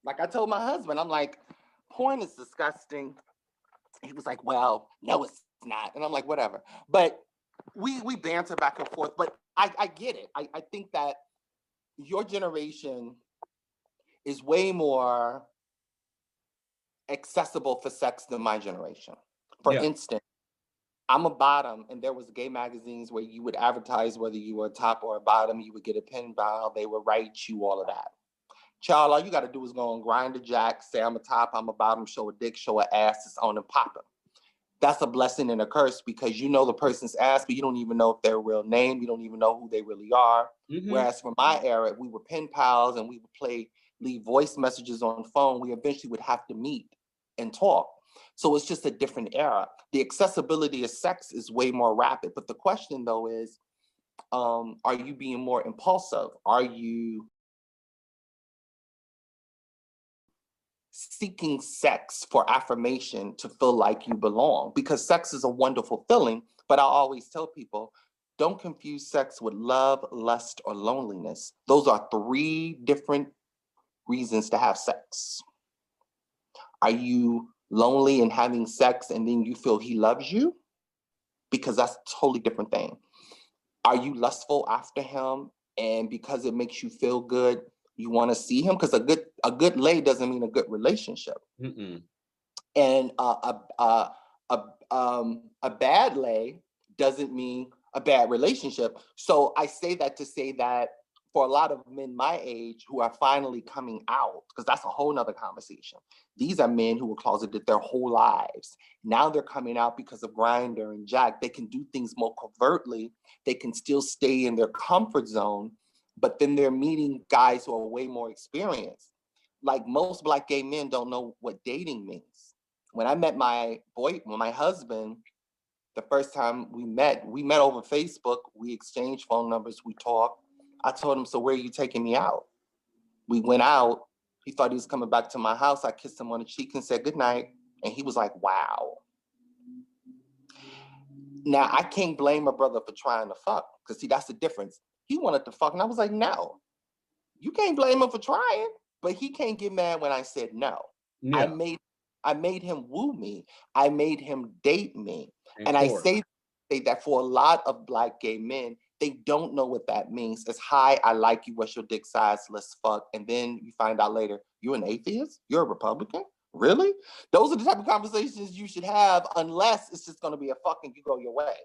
Like I told my husband, I'm like, porn is disgusting. He was like, well, no, it's not. And I'm like, whatever. But we banter back and forth. But I get it. I think that your generation is way more accessible for sex than my generation. For instance, I'm a bottom, and there was gay magazines where you would advertise whether you were a top or a bottom. You would get a pen pal, they would write you all of that. Child, all you got to do is go on Grind the Jack, say I'm a top, I'm a bottom, show a dick, show an ass, it's on and popping. That's a blessing and a curse because you know the person's ass, but you don't even know if their real name. You don't even know who they really are. Mm-hmm. Whereas for my era, we were pen pals and we would leave voice messages on the phone. We eventually would have to meet and talk. So it's just a different era. The accessibility of sex is way more rapid. But the question though is, are you being more impulsive? Are you seeking sex for affirmation to feel like you belong? Because sex is a wonderful feeling, but I always tell people, don't confuse sex with love, lust, or loneliness. Those are 3 different reasons to have sex. Are you lonely and having sex and then you feel he loves you? Because that's a totally different thing. Are you lustful after him and because it makes you feel good, you want to see him? Because a good lay doesn't mean a good relationship. Mm-mm. And a bad lay doesn't mean a bad relationship. So I say that to say that for a lot of men my age who are finally coming out, because that's a whole nother conversation. These are men who were closeted their whole lives. Now they're coming out because of Grindr and Jack. They can do things more covertly. They can still stay in their comfort zone, but then they're meeting guys who are way more experienced. Like most Black gay men don't know what dating means. When I met my husband, the first time we met over Facebook. We exchanged phone numbers, we talked. I told him, so where are you taking me out? We went out. He thought he was coming back to my house. I kissed him on the cheek and said goodnight. And he was like, wow. Now, I can't blame a brother for trying to fuck, because see, that's the difference. He wanted to fuck, and I was like, no. You can't blame him for trying, but he can't get mad when I said no. Yeah. I made him woo me. I made him date me. And I say that for a lot of Black gay men, they don't know what that means. It's, hi, I like you, what's your dick size, let's fuck. And then you find out later, you're an atheist? You're a Republican? Really? Those are the type of conversations you should have, unless it's just going to be a fucking you go your way.